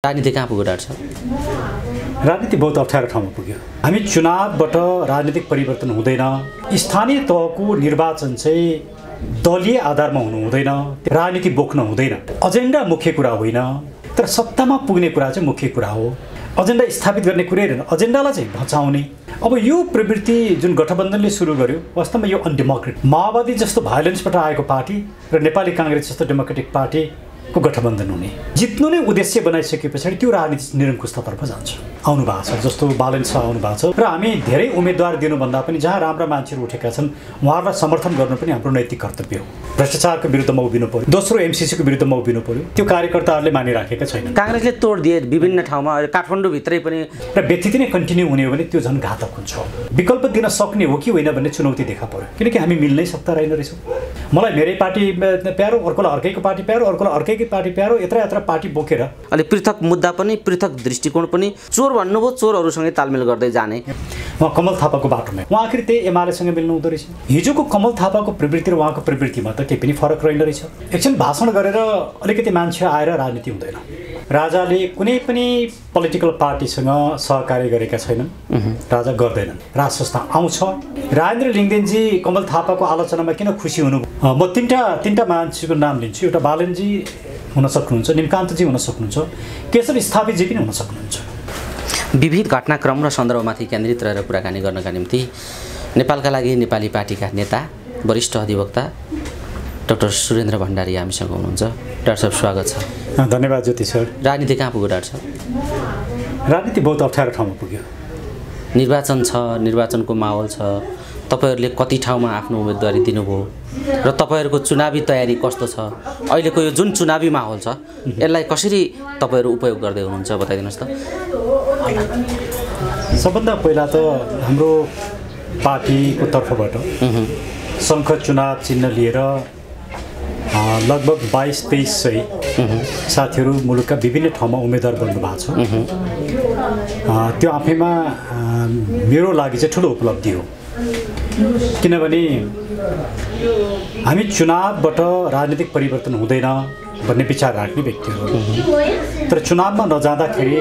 राजनीति कहाँ पुग्यो डाक्टर साहब? राजनीति बहुत अप्ठ्यारो ठाउँमा पुग्यो। हामी चुनावबाट राजनीतिक परिवर्तन हुँदैन। स्थानीय तहको निर्वाचन चाहिँ दलीय आधारमा हुनु हुँदैन। राजनीति बोक्न हुँदैन। एजेन्डा मुख्य कुरा होइन, तर सत्तामा पुग्ने कुरा चाहिँ मुख्य कुरा हो। एजेन्डा स्थापित गर्ने कुरै होइन, एजेन्डालाई चाहिँ बचाउने। अब यो प्रवृत्ति जुन गठबन्धनले सुरु गर्यो, वास्तवमा यो अनडेमोक्रेटिक। माओवादी जस्तो भायोलेन्सबाट आएको पार्टी र नेपाली काङ्ग्रेस जस्तो डेमोक्रेटिक पार्टीको गठबन्धन हुने, जित्नु नै उद्देश्य बनाइसके पछाडि त्यो राजनीति निरङ्कुशतातर्फ जान्छ। आउनु भएको छ, जस्तो बालेन्स आउनु भएको छ र हामी धेरै उम्मेदवार दिनुभन्दा पनि जहाँ राम्रा मान्छेहरू उठेका छन् उहाँहरूलाई समर्थन गर्नु पनि हाम्रो नैतिक कर्तव्य हो। भ्रष्टाचारको विरुद्धमा उभिनु पर्यो, दोस्रो एमसीसीको विरुद्धमा उभिनु पर्यो। त्यो कार्यकर्ताहरूले मानिराखेका छैनन्। काङ्ग्रेसले तोड दिए विभिन्न ठाउँमा, काठमाडौँभित्रै पनि, र व्यक्ति नै कन्टिन्यू हुने हो भने त्यो झन् घातक हुन्छ। विकल्प दिन सक्ने हो कि होइन भन्ने चुनौती देखा पर्यो, किनकि हामी मिल्नै सक्दा रहेन रहेछौँ। मलाई मेरै पार्टी प्यारो, अर्कोलाई अर्कैको पार्टी प्यारो, अर्कोलाई अर्कैको पार्टी प्यारो, यत्र पार्टी बोकेर अनि पृथक मुद्दा पनि, पृथक दृष्टिकोण पनि। चोर भन्नुभयो, चोरहरूसँगै तालमेल गर्दै जाने। उहाँ कमल थापाको बाटोमा, उहाँ आखिर त्यही एमालेसँग मिल्नु हुँदो रहेछ। हिजोको कमल थापाको प्रवृत्ति र उहाँको प्रवृत्तिमा त केही पनि फरक रहेन रहेछ। एकछिन भाषण गरेर अलिकति मान्छे आएर राजनीति हुँदैन। राजाले कुनै पनि पोलिटिकल पार्टीसँग सहकार्य गरेका छैनन्, राजा गर्दैनन्। राज संस्था आउँछ। राजेन्द्र लिङ्गदेनजी कमल थापाको आलोचनामा किन खुसी हुनु? म तीनटा मान्छेको नाम लिन्छु। एउटा बालनजी हुन सक्नुहुन्छ, निमकान्तजी हुन सक्नुहुन्छ, केशव स्थापितजी पनि हुन सक्नुहुन्छ। विविध घटनाक्रम र सन्दर्भमाथि केन्द्रित रहेर कुराकानी गर्नका निम्ति नेपालका लागि नेपाली पार्टीका नेता, वरिष्ठ अधिवक्ता डाक्टर सुरेन्द्र भण्डारी हामीसँग हुनुहुन्छ। डाक्टर साहब, स्वागत छ। धन्यवाद ज्योति सर। राजनीति कहाँ पुग्यो डाक्टर साहब? राजनीति बहुत अप्ठ्यारो ठाउँमा पुग्यो। निर्वाचन छ, निर्वाचनको माहौल छ। तपाईँहरूले कति ठाउँमा आफ्नो उम्मेदवारी दिनुभयो र तपाईँहरूको चुनावी तयारी कस्तो छ? अहिलेको यो जुन चुनावी माहौल छ यसलाई कसरी तपाईँहरू उपयोग गर्दै हुनुहुन्छ, बताइदिनुहोस् त। सबभन्दा पहिला त हाम्रो पार्टीको तर्फबाट शङ्ख चुनाव चिन्ह लिएर लगभग 2200-2300 साथीहरू मुलुकका विभिन्न ठाउँमा उम्मेदवार बन्नु भएको छ। त्यो आफैमा मेरो लागि चाहिँ ठुलो उपलब्धि हो, किनभने हामी चुनावबाट राजनीतिक परिवर्तन हुँदैन भन्ने विचार राख्ने व्यक्तिहरू, तर चुनावमा नजाँदाखेरि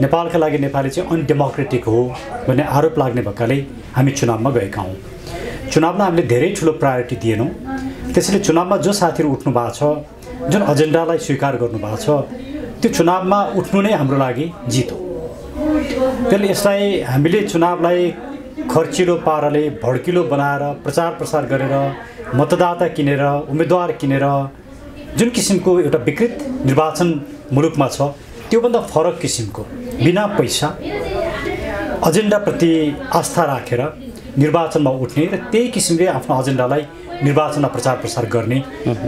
नेपालका लागि नेपाली चाहिँ अनडेमोक्रेटिक हो भन्ने आरोप लाग्ने भएकाले हामी चुनावमा गएका हौँ। चुनावमा हामीले धेरै ठुलो प्रायोरिटी दिएनौँ। त्यसैले चुनावमा जो साथीहरू उठ्नु भएको छ, जुन एजेन्डालाई स्वीकार गर्नुभएको छ, त्यो चुनावमा उठ्नु नै हाम्रो लागि जित हो। त्यसले यसलाई हामीले चुनावलाई खर्चिलो पाराले भड्किलो बनाएर प्रचार प्रसार गरेर मतदाता किनेर उम्मेदवार किनेर जुन किसिमको एउटा विकृत निर्वाचन मुलुकमा छ, त्योभन्दा फरक किसिमको बिना पैसा एजेन्डाप्रति आस्था राखेर निर्वाचनमा उठ्ने र त्यही किसिमले आफ्नो एजेन्डालाई निर्वाचनमा प्रचार प्रसार गर्ने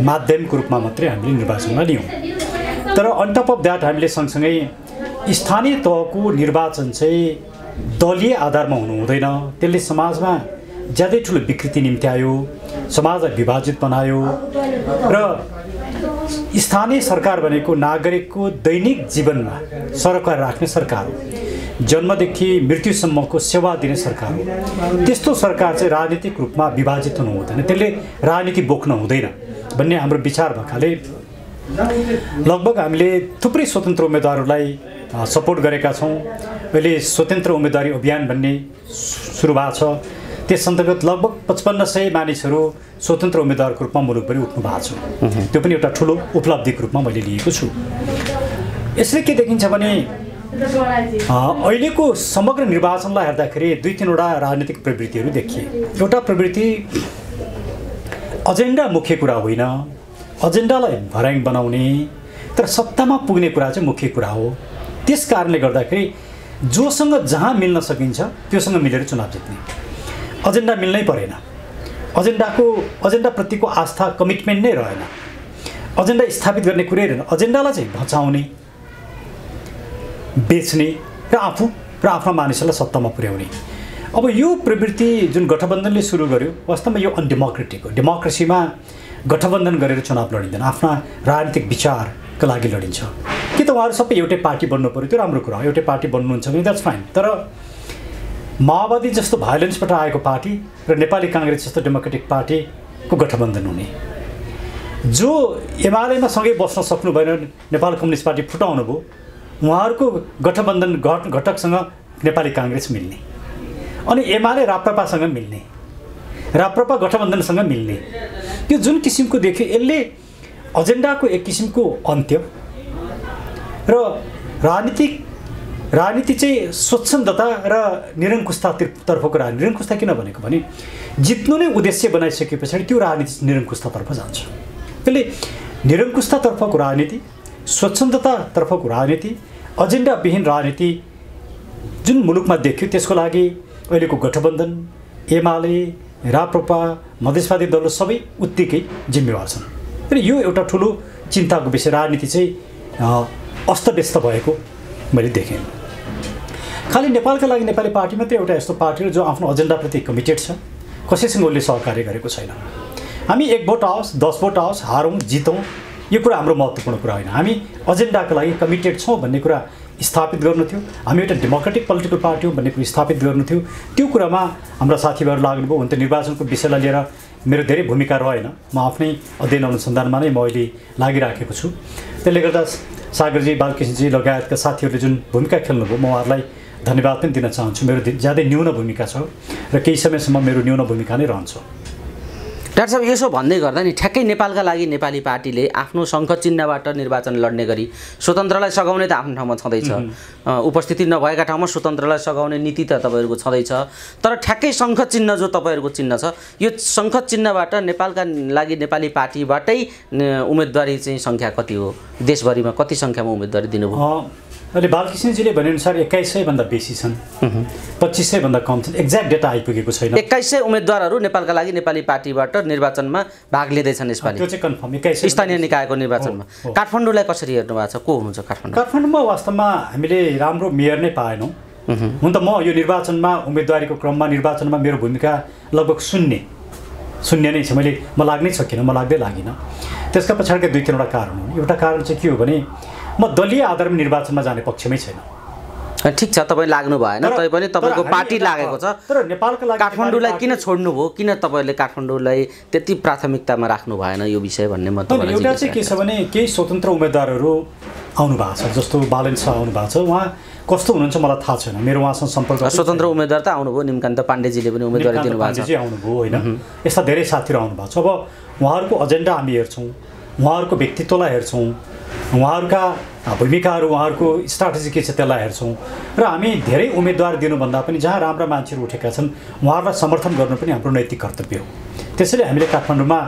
माध्यमको रूपमा मात्रै हामीले निर्वाचनमा लियौँ। तर अन टप अफ द्याट हामीले सँगसँगै स्थानीय तहको निर्वाचन चाहिँ दलीय आधारमा हुनु हुँदैन। त्यसले समाजमा ज्यादै ठुलो विकृति निम्त्यायो, समाजलाई विभाजित बनायो र स्थानीय सरकार भनेको नागरिकको दैनिक जीवनमा सरकार राख्ने सरकार हो, जन्मदेखि मृत्युसम्मको सेवा दिने सरकार हो। त्यस्तो सरकार चाहिँ राजनीतिक रूपमा विभाजित हुनु हुँदैन, त्यसले राजनीति बोक्न हुँदैन भन्ने हाम्रो विचार भएकाले लगभग हामीले थुप्रै स्वतन्त्र उम्मेदवारहरूलाई सपोर्ट गरेका छौँ। अहिले स्वतन्त्र उम्मेदवारी अभियान भन्ने सुरु भएको छ। त्यस अन्तर्गत लगभग 5500 मानिसहरू स्वतन्त्र उम्मेदवारको रूपमा मुलुकभरि उठ्नु भएको छ। त्यो पनि एउटा ठुलो उपलब्धिको रूपमा मैले लिएको छु। यसले के देखिन्छ भने अहिलेको समग्र निर्वाचनलाई हेर्दाखेरि 2-3वटा राजनीतिक प्रवृत्तिहरू देखिए। एउटा प्रवृत्ति एजेन्डा मुख्य कुरा होइन, एजेन्डालाई भर्याङ बनाउने, तर सत्तामा पुग्ने कुरा चाहिँ मुख्य कुरा हो। त्यस कारणले गर्दाखेरि जोसँग जहाँ मिल्न सकिन्छ त्योसँग मिलेर चुनाव जित्ने। एजेन्डा मिल्नै परेन, एजेन्डाप्रतिको आस्था कमिटमेन्ट नै रहेन, एजेन्डा स्थापित गर्ने कुरै रहेन, एजेन्डालाई चाहिँ बचाउने, बेच्ने र आफ्ना मानिसहरूलाई सत्तामा पुर्याउने। अब यो प्रवृत्ति जुन गठबन्धनले सुरु गर्यो, वास्तवमा यो अनडेमोक्रेटिक हो। डेमोक्रेसीमा गठबन्धन गरेर चुनाव लडिँदैन, आफ्ना राजनीतिक विचारका लागि लडिन्छ। कि त उहाँहरू सबै एउटै पार्टी बन्नु पऱ्यो, त्यो राम्रो कुरा हो। एउटै पार्टी बन्नुहुन्छ भने द्याट्स फाइन। तर माओवादी जस्तो भायोलेन्सबाट आएको पार्टी र नेपाली काङ्ग्रेस जस्तो डेमोक्रेटिक पार्टीको गठबन्धन हुने, जो एमालेमा सँगै बस्न सक्नु भएन, नेपाल कम्युनिस्ट पार्टी फुटाउनु भयो, उहाँहरूको गठबन्धन घटकसँग नेपाली काङ्ग्रेस मिल्ने, अनि एमाले राप्रपासँग मिल्ने, राप्रपा गठबन्धनसँग मिल्ने, त्यो जुन किसिमको देखियो यसले एजेन्डाको एक किसिमको अन्त्य र राजनीति चाहिँ स्वच्छन्दता र निरङ्कुशतातर्फको राजनीति। निरङ्कुशता किन भनेको भने जित्नु नै उद्देश्य बनाइसके पछाडि त्यो राजनीति निरङ्कुशतातर्फ जान्छ। त्यसले निरङ्कुशतातर्फको राजनीति, स्वच्छन्दतातर्फको राजनीति, एजेन्डाविहीन राजनीति जुन मुलुकमा देखियो त्यसको लागि अहिलेको गठबन्धन, एमाले, राप्रपा, मधेसवादी दलहरू सबै उत्तिकै जिम्मेवार छन्। र यो एउटा ठुलो चिन्ताको विषय, राजनीति चाहिँ अस्तव्यस्त भएको मैले देखेँ। खालि नेपालका लागि नेपाली पार्टी मात्रै एउटा यस्तो पार्टी हो जो आफ्नो एजेन्डाप्रति कमिटेड छ, कसैसँग उसले सहकार्य गरेको छैन। हामी 1 भोट आओस्, 10 भोट आओस्, हारौँ जितौँ, यो कुरा हाम्रो महत्त्वपूर्ण कुरा होइन। हामी एजेन्डाको लागि कमिटेड छौँ भन्ने कुरा स्थापित गर्नु थियो। हामी एउटा डेमोक्रेटिक पोलिटिकल पार्टी हो भन्ने कुरा स्थापित गर्नु थियो। त्यो कुरामा हाम्रा साथीभाइहरू लाग्नुभयो। हुन त निर्वाचनको विषयलाई लिएर मेरो धेरै भूमिका रहेन, म आफ्नै अध्ययन अनुसन्धानमा नै म अहिले लागिराखेको छु। त्यसले गर्दा सागरजी, बालकृष्णजी लगायतका साथीहरूले जुन भूमिका खेल्नुभयो म उहाँहरूलाई धन्यवाद पनि दिन चाहन्छु। मेरो ज्यादै न्यून भूमिका छ र केही समयसम्म मेरो न्यून भूमिका नै रहन्छ। डाक्टर साहब, यसो भन्दै गर्दा नि ठ्याक्कै नेपालका लागि नेपाली पार्टीले आफ्नो शङ्ख चिन्हबाट निर्वाचन लड्ने गरी स्वतन्त्रलाई सघाउने त आफ्नो ठाउँमा छँदैछ, उपस्थिति नभएका ठाउँमा स्वतन्त्रलाई सघाउने नीति त तपाईँहरूको छँदैछ। तर ठ्याक्कै शङ्ख चिन्ह जो तपाईँहरूको चिन्ह छ, यो शङ्ख चिन्हबाट नेपालका लागि नेपाली पार्टीबाटै उम्मेदवारी चाहिँ सङ्ख्या कति हो? देशभरिमा कति सङ्ख्यामा उम्मेदवारी दिनुभयो? अहिले बालकृष्णजीले भनेअनुसार 2100 भन्दा बेसी छन्, 2500 भन्दा कम छन्। एक्ज्याक्ट डेटा आइपुगेको छैन। 2100 उम्मेदवारहरू नेपालका लागि नेपाली पार्टीबाट निर्वाचनमा भाग लिँदैछन् यसपालि। त्यो चाहिँ कन्फर्म 2100 स्थानीय निकायको निर्वाचनमा। काठमाडौँलाई कसरी हेर्नु भएको छ? को हुनुहुन्छ काठमाडौँ? काठमाडौँमा वास्तवमा हामीले राम्रो मेयर नै पाएनौँ। हुन त म यो निर्वाचनमा उम्मेदवारीको क्रममा निर्वाचनमा मेरो भूमिका लगभग शून्य नै छ। म लाग्नै सकिनँ, म लाग्दै लागिनँ। त्यसका पछाडिका 2-3वटा कारण हुन्। एउटा कारण चाहिँ के हो भने म दलीय आधारमा निर्वाचनमा जाने पक्षमै छैन। ठिक छ, तपाईँ लाग्नु भएन, तैपनि तपाईँको पार्टी लागेको छ। तर नेपालका लागि काठमाडौँलाई किन छोड्नुभयो? किन तपाईँहरूले काठमाडौँलाई त्यति प्राथमिकतामा राख्नु भएन यो विषय भन्ने म तपाईँलाई एउटा चाहिँ के छ भने केही स्वतन्त्र उम्मेदवारहरू आउनु भएको छ, जस्तो बालन शाह आउनु भएको छ। उहाँ कस्तो हुनुहुन्छ मलाई थाहा छैन, मेरो उहाँसँग सम्पर्क। स्वतन्त्र उम्मेदवार त आउनुभयो, निमकान्त पाण्डेजीले पनि उम्मेदवारी दिनुभएको छ। आउनुभयो होइन, यस्ता धेरै साथीहरू आउनु भएको छ। अब उहाँहरूको एजेन्डा हामी हेर्छौँ, उहाँहरूको व्यक्तित्वलाई हेर्छौँ, उहाँहरूका भूमिकाहरू, उहाँहरूको स्ट्राटेजी के छ त्यसलाई हेर्छौँ। र हामी धेरै उम्मेदवार दिनुभन्दा पनि जहाँ राम्रा मान्छेहरू उठेका छन् उहाँहरूलाई समर्थन गर्नु पनि हाम्रो नैतिक कर्तव्य हो। त्यसैले हामीले काठमाडौँमा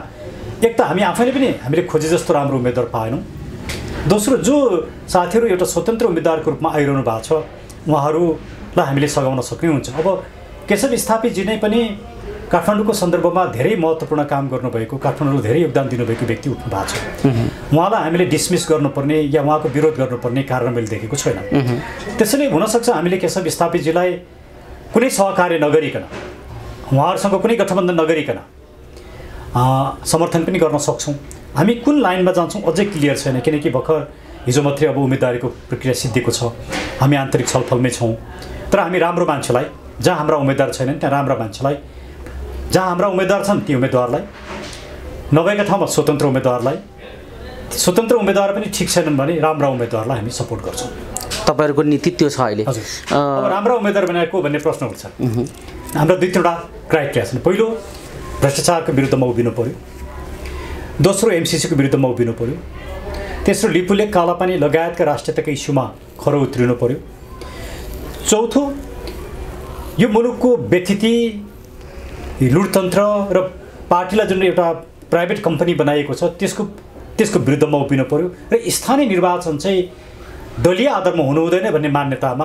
एक त हामी आफैले पनि हामीले खोजे जस्तो राम्रो उम्मेदवार पाएनौँ। दोस्रो, जो साथीहरू एउटा स्वतन्त्र उम्मेदवारको रूपमा आइरहनु भएको छ उहाँहरूलाई हामीले सघाउन सक्ने हुन्छ। अब केशव स्थापितजी नै पनि काठमाडौँको सन्दर्भमा धेरै महत्त्वपूर्ण काम गर्नुभएको, काठमाडौँले धेरै योगदान दिनुभएको व्यक्ति उठ्नु भएको छ। उहाँलाई हामीले डिसमिस गर्नुपर्ने या उहाँको विरोध गर्नुपर्ने कारण मैले देखेको छैन। त्यसैले हुनसक्छ हामीले केशव स्थापितजीलाई कुनै सहकार्य नगरिकन, उहाँहरूसँग कुनै गठबन्धन नगरिकन समर्थन पनि गर्न सक्छौँ। हामी कुन लाइनमा जान्छौँ अझै क्लियर छैन, किनकि भर्खर हिजो मात्रै अब उम्मेदवारीको प्रक्रिया सिद्धिएको छ। हामी आन्तरिक छलफलमै छौँ। तर हामी राम्रो मान्छेलाई, जहाँ हाम्रा उम्मेदवार छैनन् त्यहाँ राम्रा मान्छेलाई, जहाँ हाम्रा उम्मेदवार छन् ती उम्मेदवारलाई, नभएका ठाउँमा स्वतन्त्र उम्मेदवारलाई, स्वतन्त्र उम्मेदवार पनि ठिक छैनन् भने राम्रा उम्मेदवारलाई हामी सपोर्ट गर्छौँ। तपाईँहरूको नीति त्यो छ अहिले? अब राम्रा उम्मेदवार भनेको भन्ने प्रश्न उठ्छ। हाम्रा 2-3वटा क्राइटेरिया छन्। पहिलो, भ्रष्टाचारको विरुद्धमा उभिनु पऱ्यो। दोस्रो, एमसिसीको विरुद्धमा उभिनु पऱ्यो। तेस्रो, लिपुलेक, कालापानी लगायतका राष्ट्रियताका इस्युमा खरो उत्रिनु पऱ्यो। चौथो, यो मुलुकको व्यथिति, लुटतन्त्र र पार्टीलाई जुन एउटा प्राइभेट कम्पनी बनाएको छ त्यसको विरुद्धमा उभिनु पऱ्यो। र स्थानीय निर्वाचन चाहिँ दलीय आधारमा हुनु हुँदैन भन्ने मान्यतामा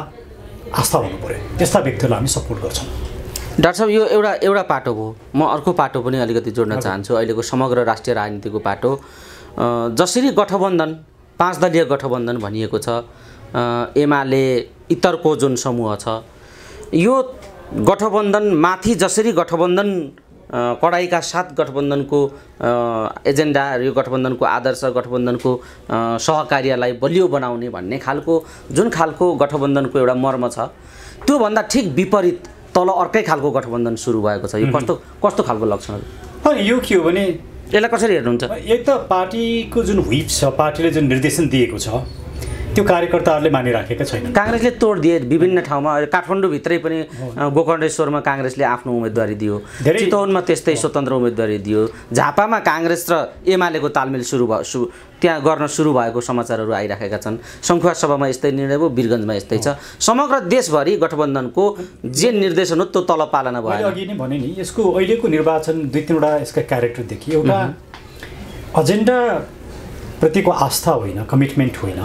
आस्था हुनु पऱ्यो। त्यस्ता व्यक्तिहरूलाई हामी सपोर्ट गर्छौँ। डाक्टर साहब, यो एउटा पाटो भयो। म अर्को पाटो पनि अलिकति जोड्न चाहन्छु। अहिलेको समग्र राष्ट्रिय राजनीतिको पाटो, जसरी गठबन्धन 5 दलीय गठबन्धन भनिएको छ, एमाले इतरको जुन समूह छ, यो गठबन्धनमाथि जसरी गठबन्धन कडाइका साथ गठबन्धनको एजेन्डा, यो गठबन्धनको आदर्श, गठबन्धनको सहकार्यलाई बलियो बनाउने भन्ने खालको जुन खालको गठबन्धनको एउटा मर्म छ, त्योभन्दा ठिक विपरीत तल अर्कै खालको गठबन्धन सुरु भएको छ। यो कस्तो खालको लक्षण? यो के हो भने यसलाई कसरी हेर्नुहुन्छ? एक त पार्टीको जुन व्हिप छ, पार्टीले जुन निर्देशन दिएको छ, त्यो कार्यकर्ताहरूले मानिराखेका छैनन्। काङ्ग्रेसले तोड दिए विभिन्न ठाउँमा काठमाडौँभित्रै पनि गोकर्णेश्वरमा काङ्ग्रेसले आफ्नो उम्मेदवारी दियो, चितवनमा त्यस्तै स्वतन्त्र उम्मेदवारी दियो, झापामा काङ्ग्रेस र एमालेको तालमेल त्यहाँ गर्न सुरु भएको समाचारहरू आइराखेका छन्। सङ्खुवा सभामा यस्तै निर्णय भयो, वीरगन्जमा यस्तै छ। समग्र देशभरि गठबन्धनको जे निर्देशन हो त्यो तल पालना भयो। अघि नै भने नि यसको अहिलेको निर्वाचन 2-3वटा यसका क्यारेक्टर देखिए। एउटा एजेन्डा प्रतिको आस्था होइन, कमिटमेन्ट होइन,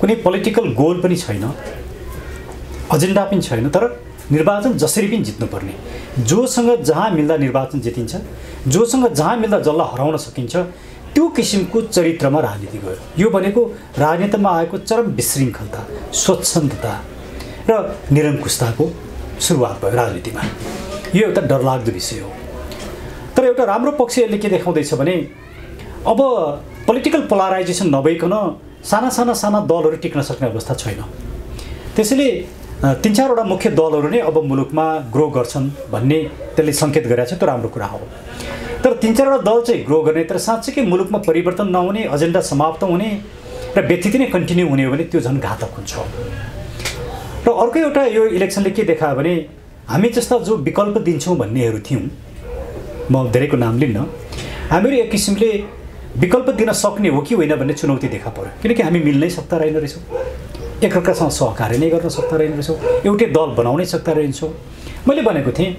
कुनै पोलिटिकल गोल पनि छैन, एजेन्डा पनि छैन, तर निर्वाचन जसरी पनि जित्नुपर्ने, जोसँग जहाँ मिल्दा निर्वाचन जितिन्छ, जोसँग जहाँ मिल्दा जसलाई हराउन सकिन्छ, त्यो किसिमको चरित्रमा राजनीति गयो। यो भनेको राजनीतिमा आएको चरम विशृङ्खलता, स्वच्छन्दता र निरङ्कुशताको सुरुवात भयो राजनीतिमा। यो एउटा डरलाग्दो विषय हो। तर एउटा राम्रो पक्ष यसले के देखाउँदैछ भने अब पोलिटिकल पोलराइजेसन नभइकन साना दलहरू टिक्न सक्ने अवस्था छैन। त्यसैले 3-4वटा मुख्य दलहरू नै अब मुलुकमा ग्रो गर्छन् भन्ने त्यसले सङ्केत गरेको छ। त्यो राम्रो कुरा हो। तर 3-4वटा दल चाहिँ ग्रो गर्ने, तर साँच्चैकै मुलुकमा परिवर्तन नहुने, एजेन्डा समाप्त हुने र व्यतीत नै कन्टिन्यू हुने हो भने त्यो झन् घातक हुन्छ। र अर्को एउटा यो इलेक्सनले के देखायो भने हामी जस्ता जो विकल्प दिन्छौँ भन्नेहरू थियौँ, म धेरैको नाम लिन्न, हामीहरू एक किसिमले विकल्प दिन सक्ने हो कि होइन भन्ने चुनौती देखा पर्यो। किनकि हामी मिल्नै सक्दा रहेन रहेछौँ, एकअर्कासँग सहकार्य नै गर्न सक्दा रहेन रहेछौँ, एउटै दल बनाउनै सक्दा रहेछौँ। मैले भनेको थिएँ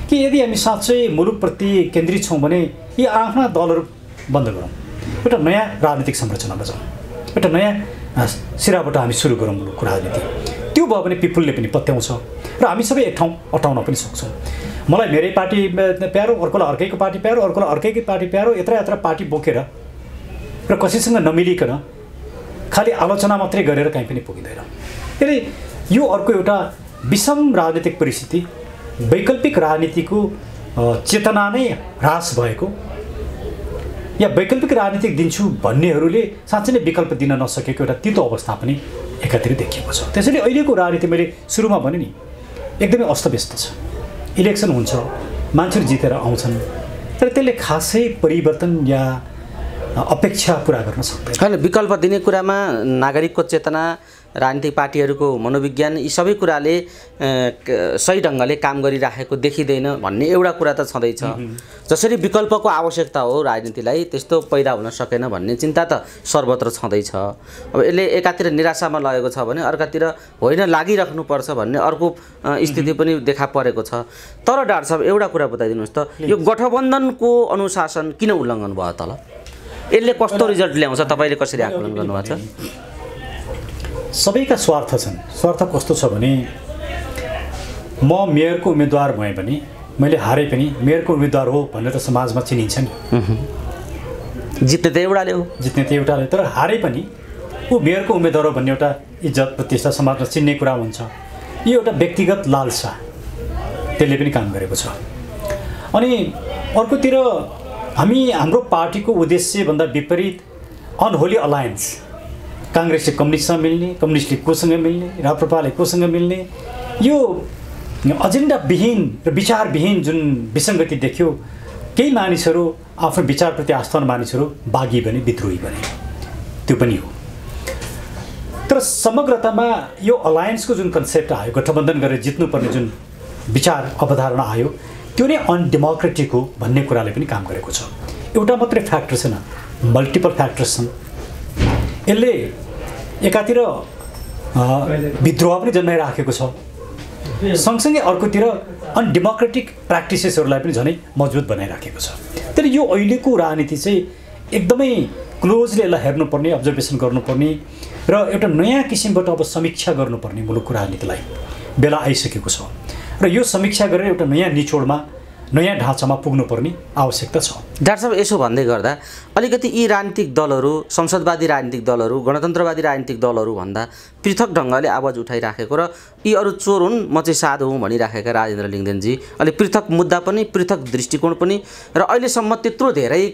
कि यदि हामी साँच्चै मुलुकप्रति केन्द्रित छौँ भने यी आफ्ना दलहरू बन्द गरौँ, एउटा नयाँ राजनीतिक संरचनामा जाउँ, एउटा नयाँ सिराबाट हामी सुरु गरौँ मुलुकको राजनीति। त्यो भयो भने पिपुलले पनि पत्याउँछ र हामी सबै एक ठाउँ अटाउन पनि सक्छौँ। मलाई मेरै पार्टी प्यारो, अर्कोलाई अर्कैको पार्टी प्यारो, अर्कोलाई अर्कैको पार्टी प्यारो, यत्र पार्टी बोकेर र कसैसँग नमिलिकन खालि आलोचना मात्रै गरेर कहीँ पनि पुगिँदैन। यसले यो अर्को एउटा विषम राजनीतिक परिस्थिति, वैकल्पिक राजनीतिको चेतना नै ह्रास भएको या वैकल्पिक राजनीति दिन्छु भन्नेहरूले साँच्चै नै विकल्प दिन नसकेको एउटा तितो अवस्था पनि एकातिर देखिएको छ। त्यसैले अहिलेको राजनीति मैले सुरुमा भने नि एकदमै अस्तव्यस्त छ। इलेक्सन हुन्छ, मान्छेहरू जितेर आउँछन्, तर त्यसले खासै परिवर्तन या अपेक्षा पुरा गर्न सक्दैन। होइन, विकल्प दिने कुरामा नागरिकको चेतना, राजनीतिक पार्टीहरूको मनोविज्ञान यी सबै कुराले सही ढङ्गले काम गरिराखेको देखिँदैन भन्ने एउटा कुरा त छँदैछ। जसरी विकल्पको आवश्यकता हो राजनीतिलाई, त्यस्तो पैदा हुन सकेन भन्ने चिन्ता त सर्वत्र छँदैछ। अब यसले एकातिर निराशामा लगेको छ भने अर्कातिर होइन लागिराख्नुपर्छ भन्ने अर्को स्थिति पनि देखा परेको छ। तर डाक्टर साहब एउटा कुरा बताइदिनुहोस् त, यो गठबन्धनको अनुशासन किन उल्लङ्घन भयो त? यसले कस्तो रिजल्ट ल्याउँछ, तपाईँले कसरी आकलन गर्नुभएको छ? सबैका स्वार्थ छन्। स्वार्थ कस्तो छ भने म मेयरको उम्मेदवार भएँ भने, मैले हारे पनि मेयरको उम्मेदवार हो भनेर त समाजमा चिनिन्छ नि। जित्ने त एउटाले हो, जित्ने त एउटाले, तर हारे पनि ऊ मेयरको उम्मेदवार हो भन्ने एउटा इज्जत प्रतिष्ठा समाजमा चिन्ने कुरा हुन्छ। यो एउटा व्यक्तिगत लालसा त्यसले पनि काम गरेको छ। अनि अर्कोतिर हाम्रो पार्टीको उद्देश्यभन्दा विपरीत अनहोली अलायन्स, काङ्ग्रेसले कम्युनिस्टसँग मिल्ने, कम्युनिस्टले कोसँग मिल्ने, राप्रपाले कोसँग मिल्ने, यो एजेन्डाविहीन र विचारविहीन जुन विसङ्गति देख्यो, केही मानिसहरू आफ्नो विचारप्रति आस्थावान मानिसहरू बागी बने, विद्रोही बने, त्यो पनि हो। तर समग्रतामा यो अलायन्सको जुन कन्सेप्ट आयो, गठबन्धन गरेर जित्नुपर्ने जुन विचार अवधारणा आयो, त्यो नै अनडेमोक्रेटिक हो भन्ने कुराले पनि काम गरेको छ। एउटा मात्रै फ्याक्टर छैन, मल्टिपल फ्याक्टर्स छन्। यसले एकातिर विद्रोह पनि जन्माइराखेको छ, सँगसँगै अर्कोतिर अनडेमोक्रेटिक प्र्याक्टिसेसहरूलाई पनि झनै मजबुत बनाइराखेको छ। तर यो अहिलेको राजनीति चाहिँ एकदमै क्लोजली यसलाई हेर्नुपर्ने, अब्जर्भेसन गर्नुपर्ने र एउटा नयाँ किसिमबाट अब समीक्षा गर्नुपर्ने मुलुकको राजनीतिलाई बेला आइसकेको छ। र यो समीक्षा गरेर एउटा नयाँ निचोडमा, नयाँ ढाँचामा पुग्नुपर्ने आवश्यकता छ। डाक्टर साहब, यसो भन्दै गर्दा अलिकति यी राजनीतिक दलहरू, संसदवादी राजनीतिक दलहरू, गणतन्त्रवादी राजनीतिक दलहरू भन्दा पृथक ढङ्गले आवाज उठाइराखेको र यी अरू चोर हुन् म चाहिँ साधु हुँ भनिराखेका राजेन्द्र लिङ्गदेनजी अलि पृथक मुद्दा पनि, पृथक दृष्टिकोण पनि, र अहिलेसम्म त्यत्रो धेरै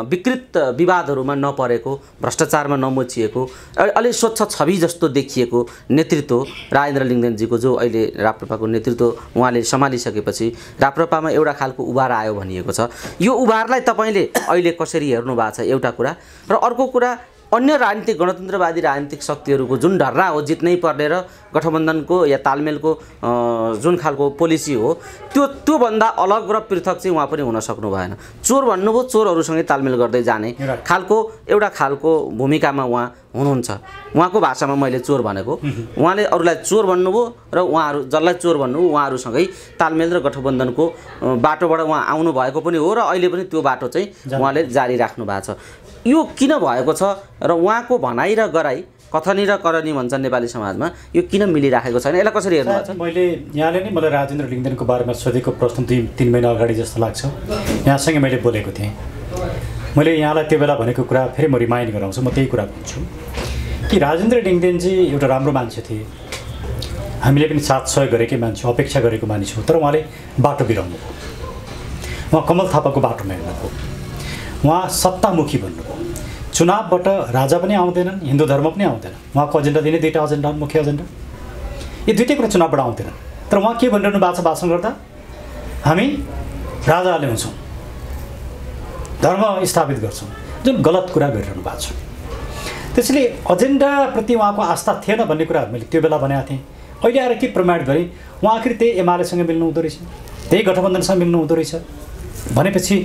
विकृत विवादहरूमा नपरेको, भ्रष्टाचारमा नमोचिएको, अलि स्वच्छ छवि जस्तो देखिएको नेतृत्व राजेन्द्र लिङ्गदेनजीको, जो अहिले राप्रपाको नेतृत्व उहाँले सम्हालिसकेपछि राप्रपामा एउटा खालको उभार आयो भनिएको छ। यो उभारलाई तपाईँले अहिले कसरी हेर्नु भएको छ? एउटा कुरा, र अर्को कुरा अन्य राजनीतिक गणतन्त्रवादी राजनीतिक शक्तिहरूको जुन ढर्रा हो जित्नै पर्ने र गठबन्धनको या तालमेलको जुन खालको पोलिसी हो त्योभन्दा अलग र पृथक चाहिँ उहाँ पनि हुन सक्नु भएन। चोर भन्नुभयो, चोरहरूसँगै तालमेल गर्दै जाने खालको एउटा खालको भूमिकामा उहाँ हुनुहुन्छ। उहाँको भाषामा मैले चोर भनेको, उहाँले अरूलाई चोर भन्नुभयो र उहाँहरू जसलाई चोर भन्नुभयो उहाँहरूसँगै तालमेल र गठबन्धनको बाटोबाट उहाँ आउनु भएको पनि हो र अहिले पनि त्यो बाटो चाहिँ उहाँले जारी राख्नु भएको छ। यो किन भएको छ र उहाँको भनाइ र गराइ, कथनी र करनी भन्छन् नेपाली समाजमा, यो किन मिलिराखेको छैन, यसलाई कसरी हेर्नु भएको छ? मैले यहाँले नै मलाई राजेन्द्र लिङ्गदेनको बारेमा सोधेको प्रश्न 2-3 महिना अगाडि जस्तो लाग्छ। यहाँसँगै मैले बोलेको थिएँ। मैले यहाँलाई त्यो बेला भनेको कुरा फेरि म रिमाइन्ड गराउँछु। म त्यही कुरा भन्छु कि राजेन्द्र लिङ्गदेनजी एउटा राम्रो मान्छे थिए, हामीले पनि साथ सहयोग गरेकै मान्छे, अपेक्षा गरेको मानिस हो। तर उहाँले बाटो बिराउनु भयो। उहाँ कमल थापाको बाटोमा हिँड्नुभयो। उहाँ सत्तामुखी भन्नुभयो। चुनावबाट राजा पनि आउँदैनन्, हिन्दू धर्म पनि आउँदैन। उहाँको एजेन्डा दिने दुईवटा एजेन्डा, मुख्य एजेन्डा, यी दुईटै कुरा चुनावबाट आउँदैनन्। तर उहाँ के भनिरहनु भएको छ भाषण गर्दा? हामी राजा ल्याउँछौँ, धर्म स्थापित गर्छौँ, जुन गलत कुरा गरिरहनु भएको छ। त्यसैले एजेन्डाप्रति उहाँको आस्था थिएन भन्ने कुरा मैले त्यो बेला भनेको थिएँ। अहिले आएर के प्रमाणित गरेँ? उहाँ आखिर त्यही एमालेसँग मिल्नु हुँदो रहेछ, त्यही गठबन्धनसँग मिल्नु हुँदो रहेछ भनेपछि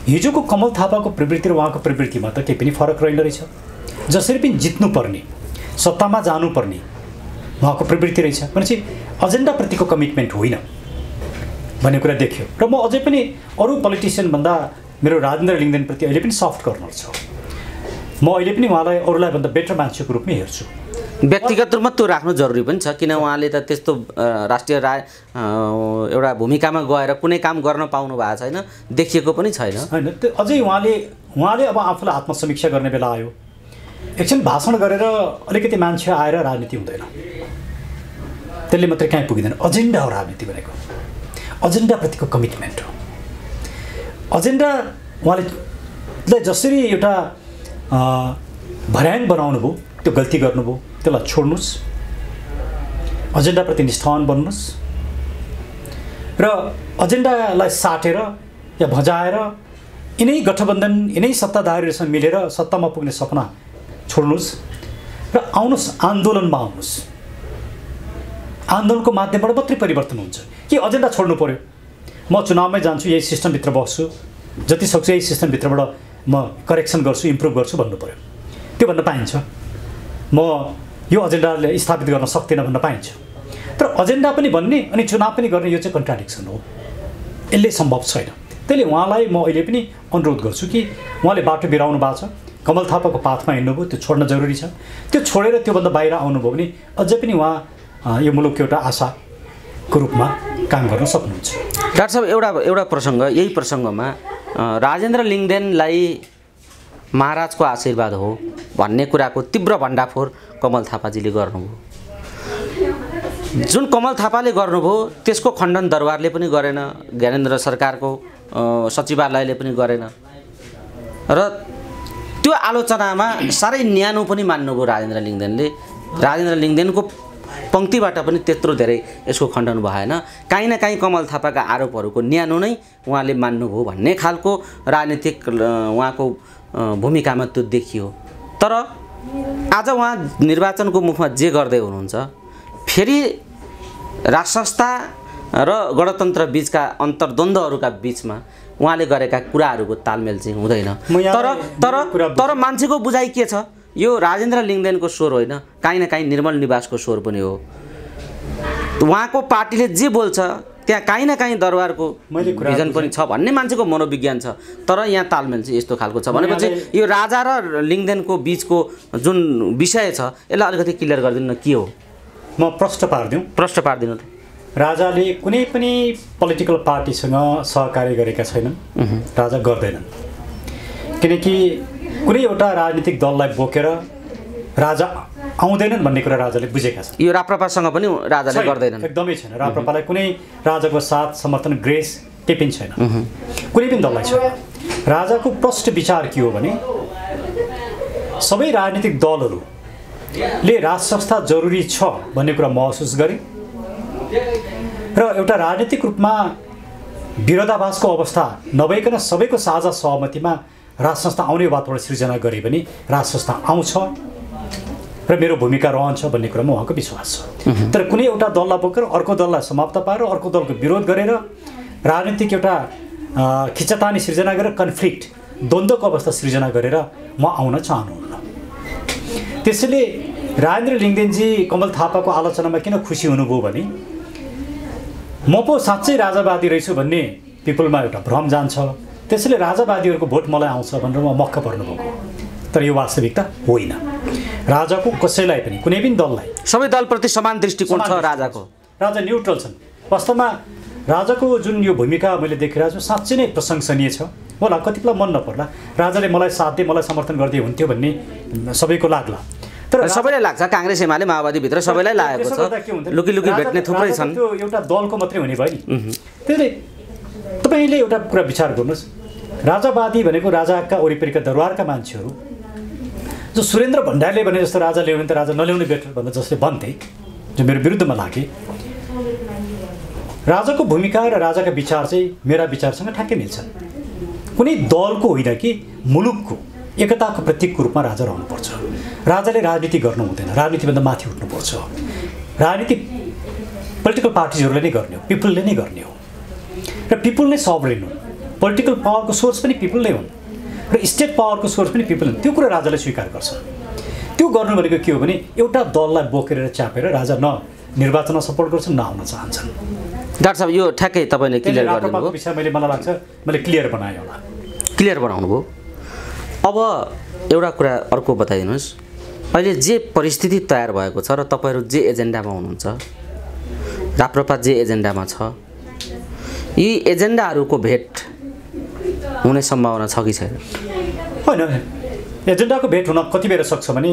हिजोको कमल थापाको प्रवृत्ति र उहाँको प्रवृत्तिमा त केही पनि फरक रहेन रहेछ। जसरी पनि जित्नुपर्ने, सत्तामा जानुपर्ने उहाँको प्रवृत्ति रहेछ भनेपछि एजेन्डाप्रतिको कमिटमेन्ट होइन भन्ने कुरा देखियो। र म अझै पनि अरू पोलिटिसियनभन्दा मेरो राजेन्द्र लिङ्गदेनप्रति अहिले पनि सफ्ट कर्नर छ। म अहिले पनि उहाँलाई अरूलाई भन्दा बेटर मान्छेको रूपमै हेर्छु। व्यक्तिगत रूपमा त्यो राख्नु जरुरी पनि छ, किन उहाँले त त्यस्तो राष्ट्रिय एउटा भूमिकामा गएर कुनै काम गर्न पाउनु भएको छैन, देखिएको पनि छैन होइन। त्यो अझै उहाँले अब आफूलाई आत्मसमीक्षा गर्ने बेला आयो। एकछिन भाषण गरेर अलिकति मान्छे आएर राजनीति हुँदैन, त्यसले मात्रै कहीँ पुगिँदैन। एजेन्डा हो राजनीति भनेको, एजेन्डाप्रतिको कमिटमेन्ट हो। एजेन्डा उहाँले जसरी एउटा भर्याङ बनाउनु भयो, त्यो गल्ती गर्नुभयो, त्यसलाई छोड्नुहोस्, एजेन्डाप्रति निष्ठावान बन्नुहोस् र एजेन्डालाई साटेर या भजाएर यिनै गठबन्धन, यिनै सत्ताधारीहरूसँग मिलेर सत्तामा पुग्ने सपना छोड्नुहोस् र आउनुहोस्, आन्दोलनमा आउनुहोस्। आन्दोलनको माध्यमबाट मात्रै परिवर्तन हुन्छ। के एजेन्डा छोड्नु पर्यो? म चुनावमै जान्छु, यही सिस्टमभित्र बस्छु, जति सक्छु यही सिस्टमभित्रबाट म करेक्सन गर्छु, इम्प्रुभ गर्छु भन्नु पर्यो। त्यो भन्न पाइन्छ। म यो एजेन्डाले स्थापित गर्न सक्दिनँ भन्न पाइन्छ। तर एजेन्डा पनि भन्ने अनि चुनाव पनि गर्ने यो चाहिँ कन्ट्राडिक्सन हो, यसले सम्भव छैन। त्यसले उहाँलाई म अहिले पनि अनुरोध गर्छु कि उहाँले बाटो बिराउनु भएको छ, कमल थापाको पाथमा हिँड्नुभयो, त्यो छोड्न जरुरी छ। त्यो छोडेर त्योभन्दा बाहिर आउनुभयो भने अझै पनि उहाँ यो मुलुकको एउटा आशाको रूपमा काम गर्न सक्नुहुन्छ। डाक्टर साहब, एउटा प्रसङ्ग, यही प्रसङ्गमा राजेन्द्र लिङ्गदेनलाई महाराजको आशीर्वाद हो भन्ने कुराको तीव्र भण्डाफोर कमल थापाजीले गर्नुभयो। जुन कमल थापाले गर्नुभयो त्यसको खण्डन दरबारले पनि गरेन, ज्ञानेन्द्र सरकारको सचिवालयले पनि गरेन र त्यो आलोचनामा साह्रै न्यानो पनि मान्नुभयो राजेन्द्र लिङ्गदेनले। राजेन्द्र लिङ्गदेनको पङ्क्तिबाट पनि त्यत्रो धेरै यसको खण्डन भएन। काहीँ न काहीँ कमल थापाका आरोपहरूको न्यानो नै उहाँले मान्नुभयो भन्ने खालको राजनीतिक उहाँको भूमिकामा त्यो देखियो। तर आज उहाँ निर्वाचनको मुखमा जे गर्दै हुनुहुन्छ, फेरि राष्ट्र संस्था र गणतन्त्र बीचका अन्तर्द्वन्द्वहरूका बीचमा उहाँले गरेका कुराहरूको तालमेल चाहिँ हुँदैन। तर मान्छेको बुझाइ के छ? यो राजेन्द्र लिङ्गदेनको स्वर होइन, काहीँ न काहीँ निर्मल निवासको स्वर पनि हो। उहाँको पार्टीले जे बोल्छ त्यहाँ काहीँ न काहीँ दरबारको भिजन पनि छ भन्ने मान्छेको मनोविज्ञान छ। तर यहाँ तालमेल चाहिँ यस्तो खालको छ भनेपछि यो राजा र लिङ्गदेनको बिचको जुन विषय छ यसलाई अलिकति क्लियर गरिदिनु न, के हो? म प्रश्न पारिदिनु त। राजाले कुनै पनि पोलिटिकल पार्टीसँग सहकार्य गरेका छैनन्, राजा गर्दैनन्। किनकि कुनै एउटा राजनीतिक दललाई बोकेर राजा आउँदैनन् भन्ने कुरा राजाले बुझेका छन्। यो राप्रपासँग पनि राजाले गर्दैनन्, एकदमै छैन। राप्रपालाई कुनै राजाको साथ समर्थन ग्रेस केही पनि छैन, कुनै पनि दललाई छैन। राजाको प्रष्ट विचार के हो भने सबै राजनीतिक दलहरूले राज संस्था जरुरी छ भन्ने कुरा महसुस गरे र एउटा राजनीतिक रूपमा विरोधाभासको अवस्था नभइकन सबैको साझा सहमतिमा राज संस्था आउने वातावरण सृजना गरे पनि राज संस्था आउँछ र मेरो भूमिका रहन्छ भन्ने कुरामा उहाँको विश्वास छ। तर कुनै एउटा दललाई बोकेर अर्को दललाई समाप्त पारेर अर्को दलको विरोध गरेर राजनीतिक एउटा खिचातानी सृजना गरेर कन्फ्लिक्ट द्वन्द्वको अवस्था सृजना गरेर म आउन चाहनुहुन्न। त्यसैले राजेन्द्र लिङ्गदेनजी कमल थापाको आलोचनामा किन खुसी हुनुभयो भने म पो साँच्चै राजावादी रहेछु भन्ने पिपलमा एउटा भ्रम जान्छ, त्यसैले राजावादीहरूको भोट मलाई आउँछ भनेर म मक्क पर्नुभएको। तर यो वास्तविकता होइन। राजाको कसैलाई पनि कुनै पनि दललाई सबै दलप्रति समान दृष्टिकोण छ राजाको। राजा न्युट्रल छन्। वास्तवमा राजाको जुन यो भूमिका मैले देखिरहेको छु साँच्चै नै प्रशंसनीय छ। होला कतिपय मन नपर्ला, राजाले मलाई साथ दिए मलाई समर्थन गर्दै हुन्थ्यो भन्ने सबैको लाग्ला, तर सबैलाई लाग्छ। काङ्ग्रेस एमाले माओवादीभित्र सबैलाई लागेको छ। लुकी लुकी भेट्ने थुप्रै छन्। त्यो एउटा दलको मात्रै हुने भयो नि। त्यसले तपाईँले एउटा कुरा विचार गर्नुहोस्, राजावादी भनेको राजाका वरिपरिका दरबारका मान्छेहरू जो सुरेन्द्र भण्डारीले भने जस्तो राजा ल्याउने त राजा नल्याउने बेटर भनेर जसले भन्थे, जो मेरो विरुद्धमा लागे, राजाको भूमिका र राजाका विचार चाहिँ मेरा विचारसँग ठ्याक्कै मिल्छन्। कुनै दलको होइन कि मुलुकको एकताको प्रतीकको रूपमा राजा रहनुपर्छ। राजाले राजनीति गर्नु हुँदैन, राजनीतिभन्दा माथि उठ्नुपर्छ। राजनीति पोलिटिकल पार्टिजहरूले नै गर्ने हो, पिपलले नै गर्ने हो र पिपल नै सभरेन हो। पोलिटिकल पावरको सोर्स पनि पिपल नै हुन् र स्टेट पावरको सोर्स पनि पिपल हुन्। त्यो कुरा राजाले स्वीकार गर्छ। त्यो गर्नु भनेको के हो भने एउटा दललाई बोकेर च्यापेर राजा न निर्वाचनमा सपोर्ट गर्छन् न आउन चाहन्छन्। डाक्टर साहब यो ठ्याक्कै तपाईँले क्लियर गरिदिनुभयो। विषय मलाई लाग्छ मैले क्लियर बनाएँ होला। क्लियर बनाउनु भयो। अब एउटा कुरा अर्को बताइदिनुहोस्, अहिले जे परिस्थिति तयार भएको छ र तपाईँहरू जे एजेन्डामा हुनुहुन्छ, राप्रपा जे एजेन्डामा छ, यी एजेन्डाहरूको भेट हुने सम्भावना छ कि छैन? होइन, एजेन्डाको भेट हुन कति बेर सक्छ भने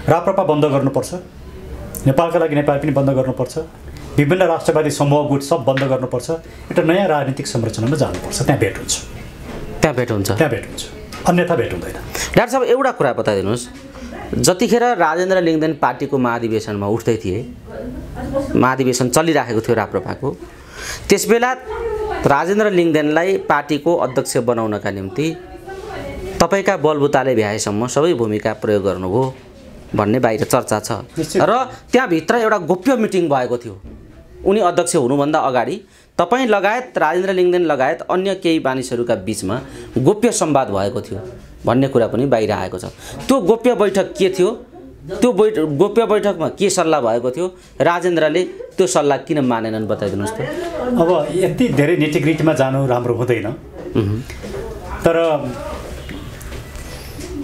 राप्रपा बन्द गर्नुपर्छ, नेपालका लागि नेपाल पनि बन्द गर्नुपर्छ, विभिन्न राष्ट्रवादी समूह गुट सब बन्द गर्नुपर्छ, एउटा नयाँ राजनीतिक संरचनामा जानुपर्छ। त्यहाँ भेट हुन्छ। त्यहाँ भेट हुन्छ, अन्यथा भेट हुँदैन। डाक्टर साहब एउटा कुरा बताइदिनुहोस्, जतिखेर राजेन्द्र लिङ्गदेन पार्टीको महाधिवेशनमा उठ्दै थिए, महाधिवेशन चलिराखेको थियो राप्रपाको, त्यसबेला राजेन्द्र लिङ्गदेनलाई पार्टीको अध्यक्ष बनाउनका निम्ति तपाईँका बलबुताले भ्याएसम्म सबै भूमिका प्रयोग गर्नुभयो भन्ने बाहिर चर्चा छ र त्यहाँभित्र एउटा गोप्य मिटिङ भएको थियो। उनी अध्यक्ष हुनुभन्दा अगाडि तपाईँ लगायत राजेन्द्र लिङ्गदेन लगायत अन्य केही मानिसहरूका बिचमा गोप्य संवाद भएको थियो भन्ने कुरा पनि बाहिर आएको छ। त्यो गोप्य बैठक के थियो? त्यो गोप्य बैठकमा के सल्लाह भएको थियो? राजेन्द्रले त्यो सल्लाह किन मानेनन् बताइदिनुहोस् त। अब यति धेरै नेटिग्रिटीमा जानु राम्रो हुँदैन, तर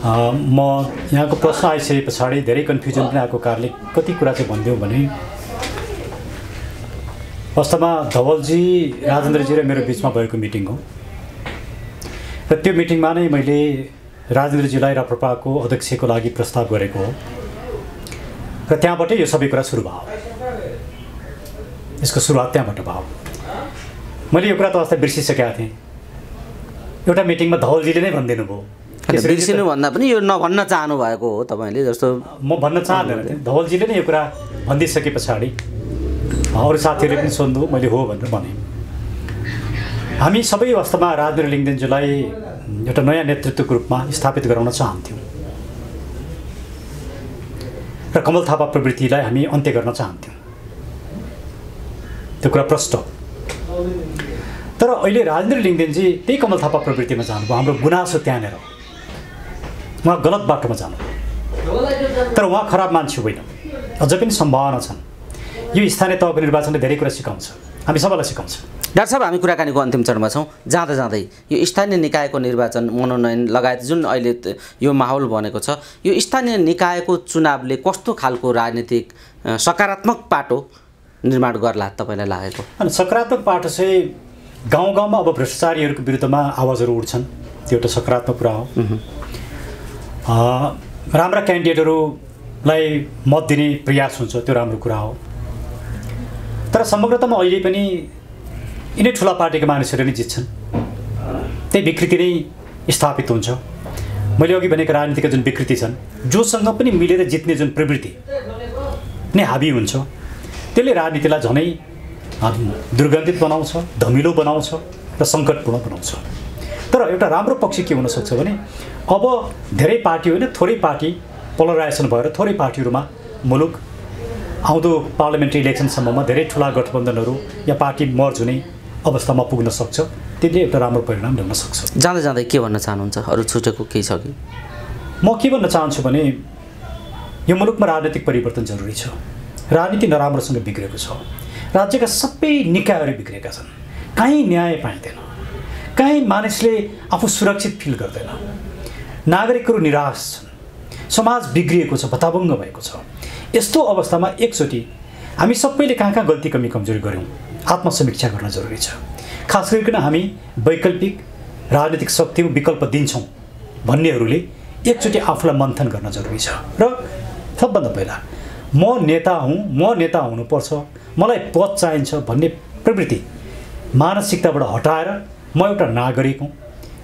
म यहाँको प्रश्न आइसके पछाडि धेरै कन्फ्युजन पनि आएको कारणले कति कुरा चाहिँ भनिदिउँ भने, वास्तवमा धवलजी, राजेन्द्रजी र मेरो बिचमा भएको मिटिङ हो र त्यो मिटिङमा नै मैले राजेन्द्रजीलाई राप्रपाको अध्यक्षको लागि प्रस्ताव गरेको हो र त्यहाँबाटै यो सबै कुरा सुरु भयो। यसको सुरुवात त्यहाँबाट भयो। मैले यो कुरा त अस्ति बिर्सिसकेका थिएँ। एउटा मिटिङमा धवलजीले नै भनिदिनु भयो। बिर्सिनु भन्दा पनि यो नभन्न चाहनु भएको हो तपाईँले, जस्तो म भन्न चाहँदैन थिएँ। धवलजीले नै यो कुरा भनिदिइसके पछाडि अरू साथीहरूले पनि सोध्नु, मैले हो भनेर भने। हामी सबै वास्तवमा राजेन्द्र लिङ्गदेनजीलाई एउटा नयाँ नेतृत्वको रूपमा स्थापित गराउन चाहन्थ्यौँ र कमल थापा प्रवृत्तिलाई हामी अन्त्य गर्न चाहन्थ्यौँ। त्यो कुरा प्रष्ट। तर अहिले राजेन्द्र लिङ्गदेनजी त्यही कमल थापा प्रवृत्तिमा जानुभयो। हाम्रो गुनासो त्यहाँनिर, उहाँ गलत बाटोमा जानुभयो। तर उहाँ खराब मान्छे होइन, अझै पनि सम्भावना छन्। यो स्थानीय तहको निर्वाचनले धेरै कुरा सिकाउँछ, हामी सबैलाई सिकाउँछ। डाक्टर साहब, हामी कुराकानीको अन्तिम चरणमा छौँ। जाँदा जाँदै यो स्थानीय निकायको निर्वाचन, मनोनयन लगायत जुन अहिले यो माहौल बनेको छ, यो स्थानीय निकायको चुनावले कस्तो खालको राजनीतिक सकारात्मक पाटो निर्माण गर्ला तपाईँलाई लागेको? अनि सकारात्मक पाटो चाहिँ गाउँ गाउँमा अब भ्रष्टाचारीहरूको विरुद्धमा आवाजहरू उठ्छन्, त्यो एउटा सकारात्मक कुरा हो। राम्रा क्यान्डिडेटहरूलाई मत दिने प्रयास हुन्छ, त्यो राम्रो कुरा हो। तर समग्रतामा अहिले पनि यिनै ठुला पार्टीका मानिसहरू नै जित्छन्, त्यही विकृति नै स्थापित हुन्छ। मैले अघि भनेको राजनीतिका जुन विकृति छन्, जोसँग पनि मिलेर जित्ने जुन प्रवृत्ति नै हाबी हुन्छ, त्यसले राजनीतिलाई झनै दुर्गन्धित बनाउँछ, धमिलो बनाउँछ र सङ्कटपूर्ण बनाउँछ। तर एउटा राम्रो पक्ष के हुनसक्छ भने अब धेरै पार्टी होइन थोरै पार्टी पोलराइजेसन भएर थोरै पार्टीहरूमा मुलुक आउँदो पार्लियामेन्ट्री इलेक्सनसम्ममा धेरै ठुला गठबन्धनहरू या पार्टी मर्ज हुने अवस्थामा पुग्न सक्छ। त्यसले एउटा राम्रो परिणाम ल्याउन सक्छ। जाँदै जाँदै के भन्न चाहनुहुन्छ? अरू छुटेको केही छ कि? म के भन्न चाहन्छु भने यो मुलुकमा राजनीतिक परिवर्तन जरुरी छ। राजनीति नराम्रोसँग बिग्रेको छ। राज्यका सबै निकायहरू बिग्रेका छन्। कहीँ न्याय पाइँदैन, कहीँ मानिसले आफू सुरक्षित फिल गर्दैन, नागरिकहरू निराश छन्, समाज बिग्रिएको छ, भताभङ्ग भएको छ। यस्तो अवस्थामा एकचोटि हामी सबैले कहाँ कहाँ गल्ती कमी कमजोरी गऱ्यौँ आत्मसमीक्षा गर्न जरुरी छ। खास गरिकन हामी वैकल्पिक राजनीतिक शक्ति विकल्प दिन्छौँ भन्नेहरूले एकचोटि आफूलाई मन्थन गर्न जरुरी छ। र सबभन्दा पहिला म नेता हुँ, म नेता हुनुपर्छ, मलाई पद चाहिन्छ भन्ने प्रवृत्ति मानसिकताबाट हटाएर म एउटा नागरिक हुँ,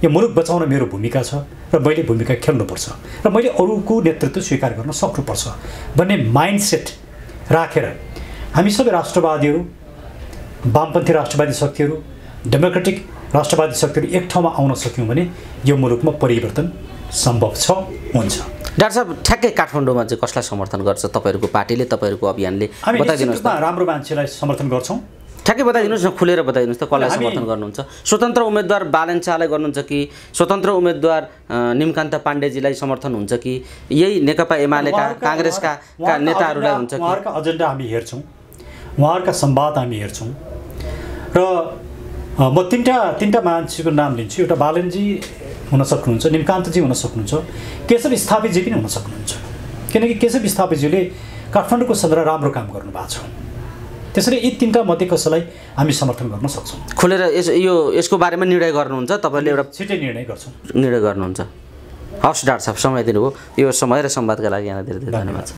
यो मुलुक बचाउन मेरो भूमिका छ र मैले भूमिका खेल्नुपर्छ र मैले अरूको नेतृत्व स्वीकार गर्न सक्नुपर्छ भन्ने माइन्डसेट राखेर हामी सबै राष्ट्रवादीहरू, वामपन्थी राष्ट्रवादी शक्तिहरू, डेमोक्रेटिक राष्ट्रवादी शक्तिहरू एक ठाउँमा आउन सक्यौँ भने यो मुलुकमा परिवर्तन सम्भव छ, हुन्छ। डाक्टर साहब, ठ्याक्कै काठमाडौँमा चाहिँ कसलाई समर्थन गर्छ तपाईँहरूको पार्टीले, तपाईँहरूको अभियानले? बताइदिनुहोस् न। राम्रो मान्छेलाई समर्थन गर्छौँ। ठ्याक्कै बताइदिनुहोस् न, खुलेर बताइदिनुहोस् त कसलाई समर्थन गर्नुहुन्छ? स्वतन्त्र उम्मेदवार बालन शाहलाई गर्नुहुन्छ कि स्वतन्त्र उम्मेदवार निमकान्त पाण्डेजीलाई समर्थन हुन्छ कि यही नेकपा एमालेका काङ्ग्रेसका नेताहरूलाई हुन्छ कि? उहाँहरूका एजेन्डा हामी हेर्छौँ, उहाँहरूका संवाद हामी हेर्छौँ र म तिनवटा मान्छेको नाम लिन्छु। एउटा बालनजी हुन सक्नुहुन्छ, निमकान्तजी हुन सक्नुहुन्छ, केशव स्थापितजी पनि हुन सक्नुहुन्छ। किनकि केशव स्थापितजीले काठमाडौँको सदरमा राम्रो काम गर्नुभएको छ। त्यसैले यी तिनवटा मध्ये कसैलाई हामी समर्थन गर्न सक्छौँ। खुलेर यसको बारेमा निर्णय गर्नुहुन्छ तपाईँहरूले? एउटा छिटै निर्णय गर्छौँ। निर्णय गर्नुहुन्छ। हवस् डाक्टर साहब, समय दिनुभयो। यो समय र संवादका लागि यहाँलाई धेरै धेरै धन्यवाद।